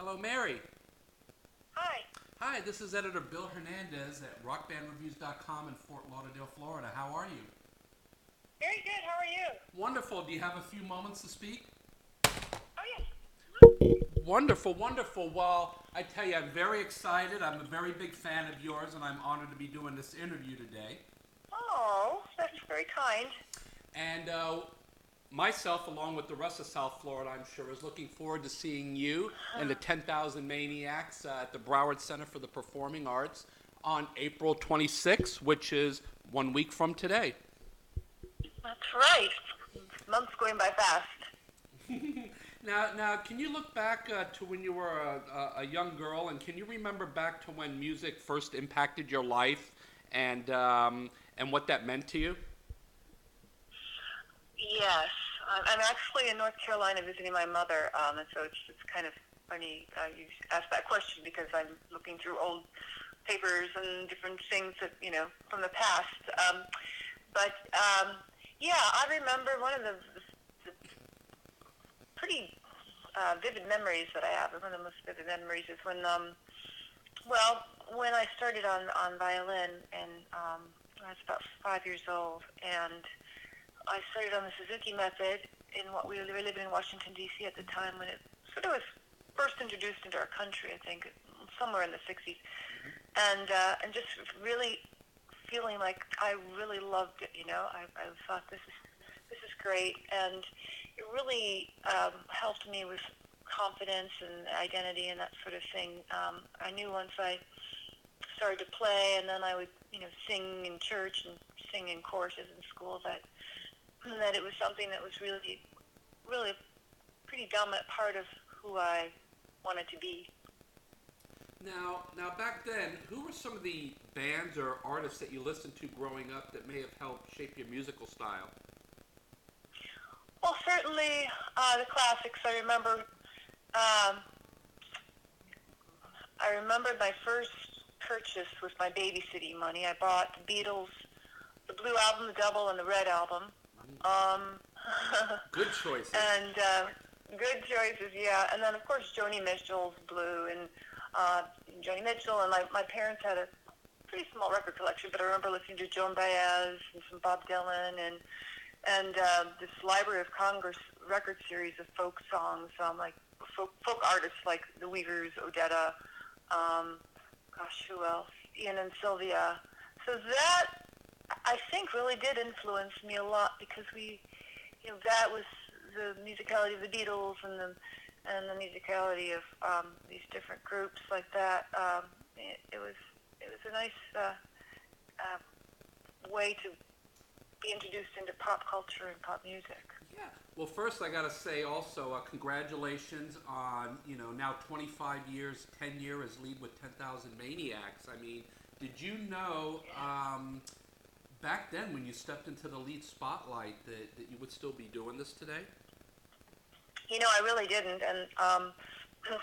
Hello, Mary. Hi. Hi, this is editor Bill Hernandez at rockbandreviews.com in Fort Lauderdale, Florida. How are you? Very good. How are you? Wonderful. Do you have a few moments to speak? Oh, yes. Wonderful, wonderful. Well, I tell you, I'm very excited. I'm a very big fan of yours, and I'm honored to be doing this interview today. Oh, that's very kind. And myself, along with the rest of South Florida, I'm sure, is looking forward to seeing you and the 10,000 Maniacs at the Broward Center for the Performing Arts on April 26th, which is 1 week from today. That's right. Month's going by fast. Now, can you look back to when you were a young girl, and can you remember back to when music first impacted your life, and what that meant to you? Yes. I'm actually in North Carolina visiting my mother, and so it's kind of funny you asked that question because I'm looking through old papers and different things that, from the past. But yeah, I remember one of the pretty vivid memories that I have. One of the most vivid memories is when I started on violin, and I was about 5 years old, and I started on the Suzuki method in what we were living in Washington, D.C. at the time when it sort of was first introduced into our country, I think, somewhere in the 60s, and just really feeling like I really loved it. I thought this is great, and it really helped me with confidence and identity and that sort of thing. I knew once I started to play, and then I would, sing in church and sing in choruses in school, that it was something that was really, really a pretty dominant part of who I wanted to be. Now, back then, who were some of the bands or artists that you listened to growing up that may have helped shape your musical style? Well, certainly the classics. I remembered my first purchase with my babysitting money. I bought the Beatles, the Blue Album, the Double, and the Red Album. Um, Good choices. and good choices, yeah. And then, of course, Joni Mitchell's Blue, and Joni Mitchell. And my parents had a pretty small record collection, but I remember listening to Joan Baez and some Bob Dylan, and this Library of Congress record series of folk songs, like folk artists like the Weavers, Odetta, who else? Ian and Sylvia. So that, I think, really did influence me a lot, because that was the musicality of the Beatles and the musicality of these different groups like that. It was a nice way to be introduced into pop culture and pop music. Yeah. Well, first I got to say also congratulations on, now 25 years, 10 years as lead with 10,000 Maniacs. I mean, did you know back then when you stepped into the lead spotlight that you would still be doing this today? I really didn't, and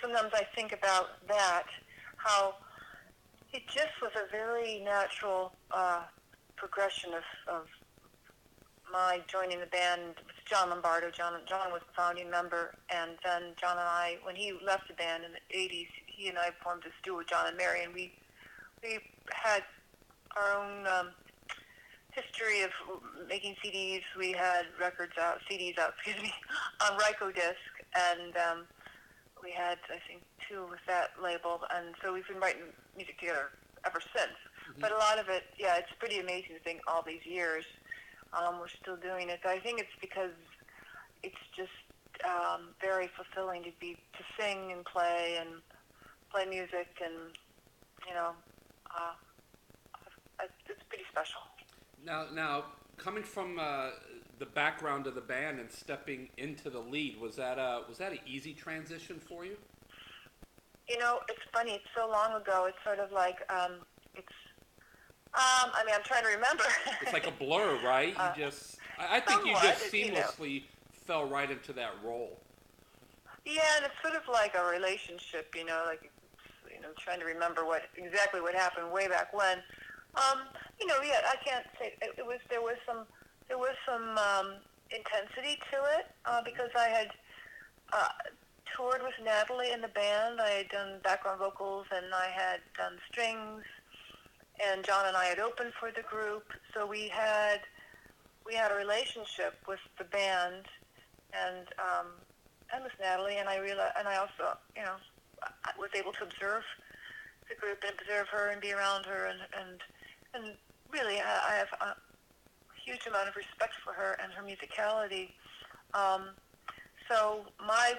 sometimes I think about that, how it just was a very natural progression of my joining the band with John Lombardo. John was the founding member, and then John and I, when he left the band in the 80s, he and I formed this duo, John and Mary, and we had our own history of making CDs. We had CDs out, on Rykodisc, and we had, I think, 2 with that label, and so we've been writing music together ever since. Mm-hmm. But a lot of it, yeah, it's pretty amazing to think all these years we're still doing it. I think it's because it's just very fulfilling to sing and play music, and it's pretty special. Now, coming from the background of the band and stepping into the lead, was that an easy transition for you? It's funny. It's so long ago. It's sort of like it's. I'm trying to remember. It's like a blur, right? I think you just seamlessly fell right into that role. Yeah, and it's sort of like a relationship, like, trying to remember exactly what happened way back when. Yeah, I can't say there was some intensity to it, because I had toured with Natalie in the band. I had done background vocals, and I had done strings, and John and I had opened for the group. So we had a relationship with the band, and with Natalie, and I also, I was able to observe the group and observe her and be around her, and really, I have a huge amount of respect for her and her musicality. So my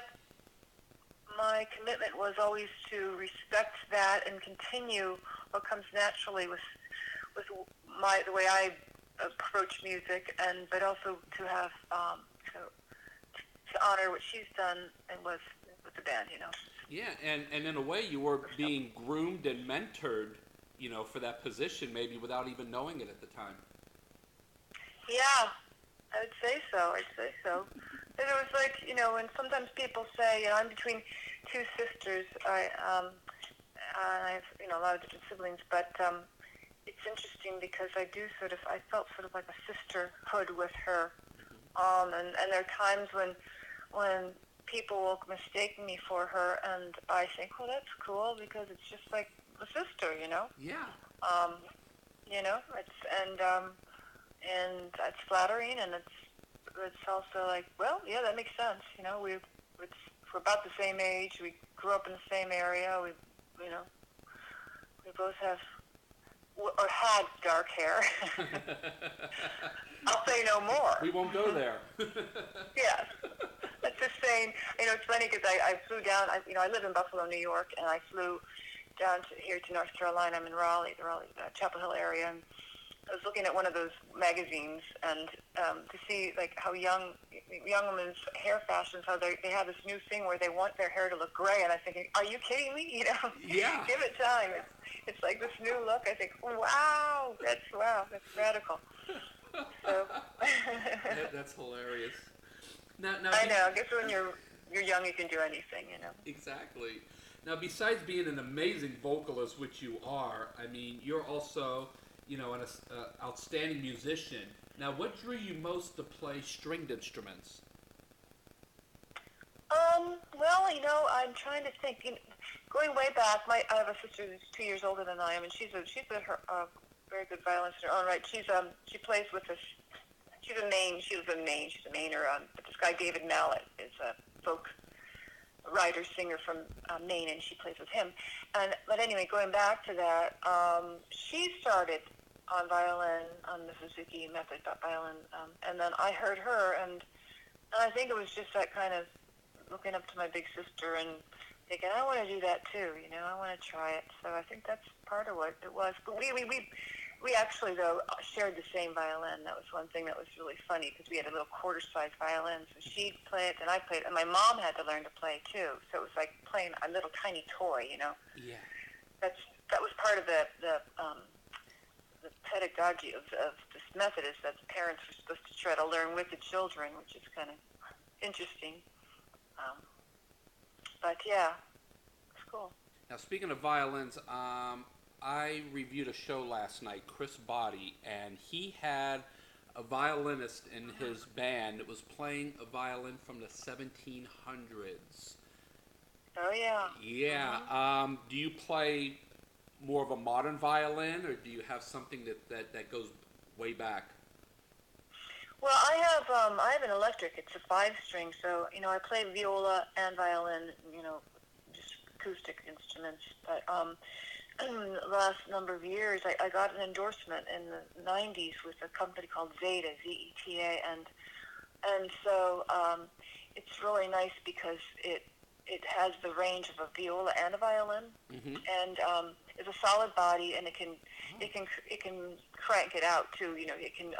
commitment was always to respect that and continue what comes naturally with the way I approach music, but also to have to honor what she's done and was with the band, Yeah, and in a way you were being groomed and mentored, for that position, maybe without even knowing it at the time. Yeah, I would say so. But it was like, when sometimes people say, I'm between two sisters. I have, a lot of different siblings, but it's interesting because I felt sort of like a sisterhood with her. And there are times when people will mistake me for her, and I think, well, that's cool because it's just like a sister, Yeah. And that's flattering, and it's also like, well, yeah, that makes sense. We're about the same age. We grew up in the same area. We both have or had dark hair. I'll say no more. We won't go there. Yes. That's just saying, it's funny because I flew down, I live in Buffalo, New York, and I flew down here to North Carolina. I'm in Raleigh, the Raleigh, Chapel Hill area, and I was looking at one of those magazines, and to see like how young women's hair fashions, how they have this new thing where they want their hair to look gray, and I'm thinking, are you kidding me? Yeah. Give it time. It's like this new look. I think, wow, that's radical. So That's hilarious. Now, I know. I guess when you're young, you can do anything, Exactly. Now, besides being an amazing vocalist, which you are, I mean, you're also, an outstanding musician. Now, what drew you most to play stringed instruments? Well, I'm trying to think. Going way back, I have a sister who's 2 years older than I am, and she's a very good violinist in her own right. She plays with us. She's a Mainer. But this guy David Mallet is a folk writer singer from Maine, and she plays with him. But anyway, going back to that, she started on violin on the Suzuki method violin, and then I heard her, and I think it was just that kind of looking up to my big sister and thinking, I want to do that too. I want to try it. So I think that's part of what it was. But we actually, though, shared the same violin. That was one thing that was really funny because we had a little quarter-size violin. So she'd play it, and I played it. And my mom had to learn to play, too. So it was like playing a little tiny toy, Yeah. That was part of the pedagogy of this method, is that the parents were supposed to try to learn with the children, which is kind of interesting. But, yeah, it's cool. Now, speaking of violins, I reviewed a show last night, Chris Body, and he had a violinist in his band that was playing a violin from the 1700s. Oh, yeah. Yeah. Mm-hmm. Do you play more of a modern violin, or do you have something that goes way back? Well, I have an electric. It's a 5-string, so I play viola and violin. Just acoustic instruments. But the last number of years, I got an endorsement in the '90s with a company called Zeta, Z-E-T-A, and so it's really nice because it has the range of a viola and a violin, Mm-hmm. and it's a solid body, and it can crank it out too. It can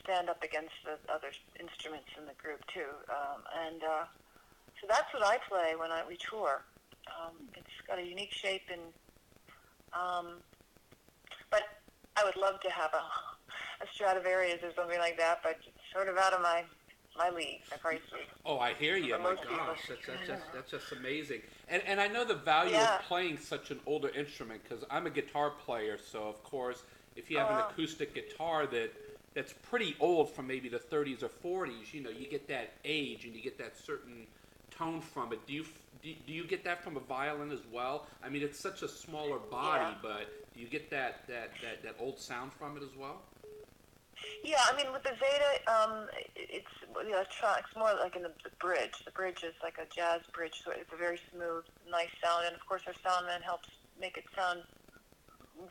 stand up against the other instruments in the group too, and so that's what I play when we tour. It's got a unique shape, and but I would love to have a Stradivarius or something like that, but it's sort of out of my league, my price league. Oh, I hear you. My gosh, that's just amazing. And I know the value of playing such an older instrument, because I'm a guitar player, so of course, if you have an acoustic guitar that's pretty old, from maybe the 30s or 40s, you get that age and you get that certain tone from it. Do you get that from a violin as well? I mean, it's such a smaller body, Yeah. but do you get that old sound from it as well? Yeah, I mean, with the Zeta, it's electronics more like in the bridge. The bridge is like a jazz bridge, so it's a very smooth, nice sound. And of course, our sound man helps make it sound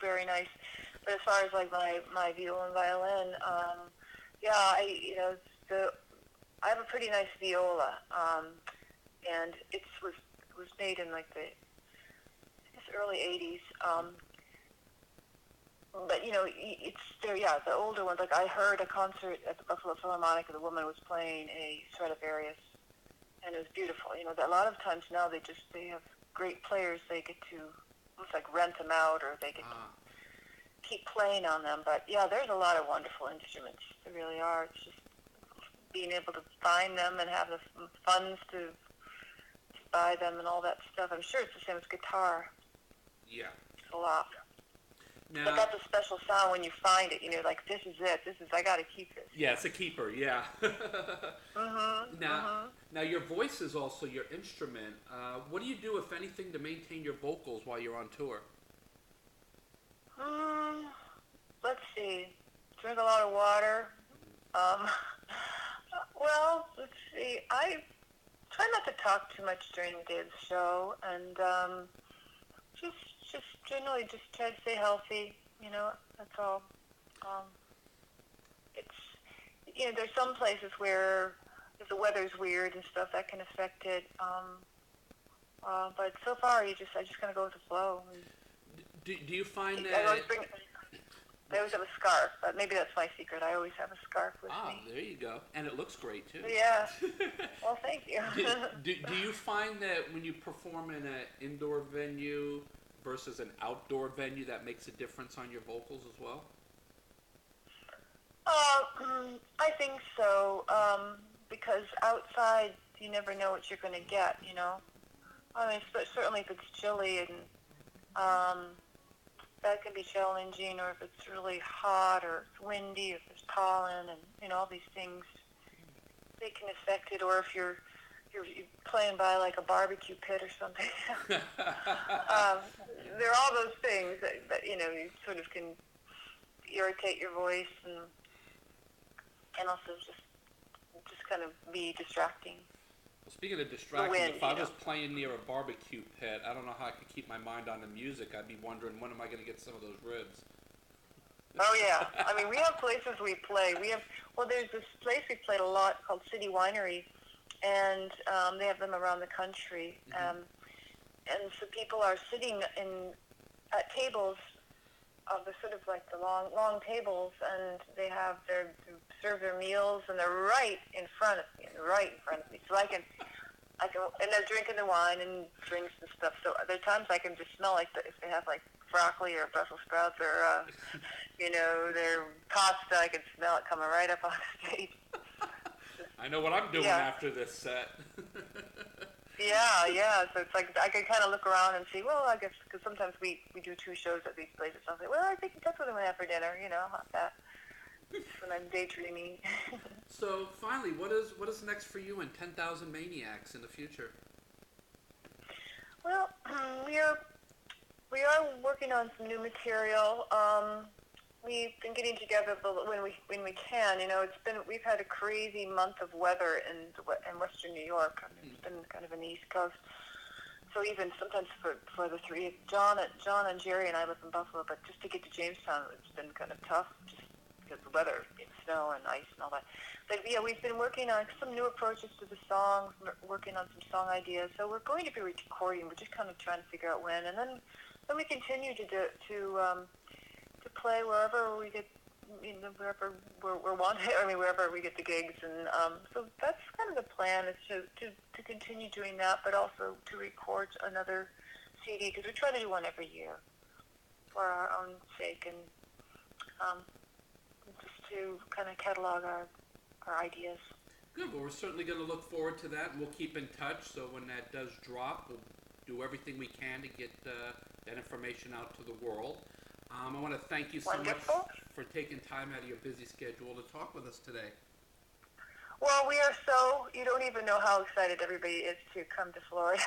very nice. But as far as like my viola and violin, yeah, I have a pretty nice viola, and it was made in like the I guess early '80s. But it's there. Yeah, the older ones. Like I heard a concert at the Buffalo Philharmonic, and the woman was playing a Stradivarius, and it was beautiful. A lot of times now they have great players. They get to almost like rent them out, or they get to Ah, keep playing on them. But yeah, there's a lot of wonderful instruments. There really are. It's just being able to find them and have the funds to buy them and all that stuff. I'm sure it's the same as guitar. yeah. It's a lot. But Now, that's a special sound when you find it. Like this is it. I got to keep this. yeah, it's a keeper. Yeah. Mhm. now, Mhm. now your voice is also your instrument. What do you do, if anything, to maintain your vocals while you're on tour? Mm, let's see. Drink a lot of water. Um, well, let's see. I try not to talk too much during the day of the show, and just generally just try to stay healthy. That's all. Um, there's some places where if the weather's weird and stuff that can affect it. But so far, I just kind of go with the flow. And Do you find I always that? bring. I always have a scarf, but maybe that's my secret. I always have a scarf with Ah, me. there you go, and it looks great too. Yeah. Well, thank you. Do you find that when you perform in an indoor venue versus an outdoor venue, that makes a difference on your vocals as well? I think so. Because outside, you never know what you're going to get. I mean, certainly if it's chilly and um, that can be challenging, or if it's really hot, or it's windy, if there's pollen, and all these things, they can affect it. Or if you're playing by like a barbecue pit or something, there are all those things that you sort of can irritate your voice and also just kind of be distracting. Well, speaking of The distracting, wind, if you I know. was playing near a barbecue pit, I don't know how I could keep my mind on the music. I'd be wondering, when am I going to get some of those ribs? Oh yeah, I mean we have places we play. There's this place we played a lot called City Winery, and they have them around the country. And so people are sitting at tables of the sort of like the long tables, and they serve their meals, and they're right in front of me, So and they're drinking the wine and drinks and stuff. So there are times I can just smell like if they have like broccoli or Brussels sprouts or their pasta, I can smell it coming right up on the stage. I know what I'm doing Yeah. after this set. Yeah. So it's like I can kind of look around and see. Well, I guess because sometimes we do 2 shows at these places. So I say, well, I think that's what I'm gonna have for dinner. About that. When I'm daydreaming. So finally, what is next for you and 10,000 Maniacs in the future? Well, we are working on some new material. We've been getting together when we can. We've had a crazy month of weather in Western New York. I mean, it's been kind of in the East Coast. So even sometimes for the three, John and Jerry and I live in Buffalo, but just to get to Jamestown, it's been kind of tough just because the weather, snow and ice and all that. But yeah, we've been working on some new approaches to the songs, working on some song ideas. So we're going to be recording. We're just kind of trying to figure out when, and then we continue to play wherever we get, wherever we're wanted. I mean, wherever we get the gigs, and so that's kind of the plan, is to continue doing that, but also to record another CD, because we try to do one every year for our own sake, and just to kind of catalog our ideas. Good. Well, we're certainly going to look forward to that, and we'll keep in touch. So when that does drop, we'll do everything we can to get that information out to the world. I want to thank you so Wonderful. much for taking time out of your busy schedule to talk with us today. Well, you don't even know how excited everybody is to come to Florida.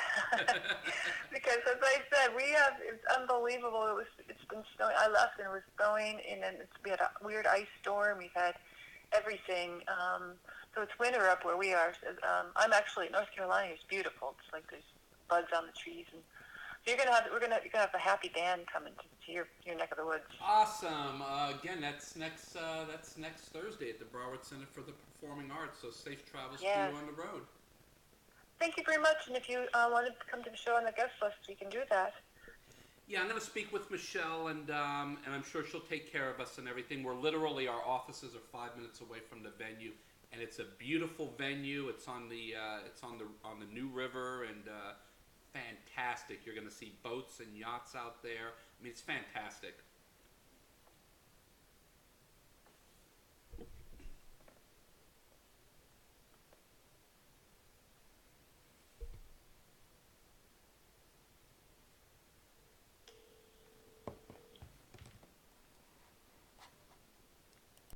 Because as I said, it's unbelievable. It's been snowing. I left and it was snowing, and then we had a weird ice storm. We've had everything. So it's winter up where we are. So, I'm actually, North Carolina is beautiful. It's like there's buds on the trees, and so you're gonna have a happy band coming to your neck of the woods. Awesome. Again, that's next Thursday at the Broward Center for the Performing Arts. So safe travels to Yes. you on the road. Thank you very much. And if you wanted to come to the show on the guest list, we can do that. Yeah, I'm going to speak with Michelle, and I'm sure she'll take care of us and everything. We're literally, our offices are 5 minutes away from the venue, and it's a beautiful venue. It's on the on the New River, and fantastic. You're going to see boats and yachts out there. I mean, it's fantastic.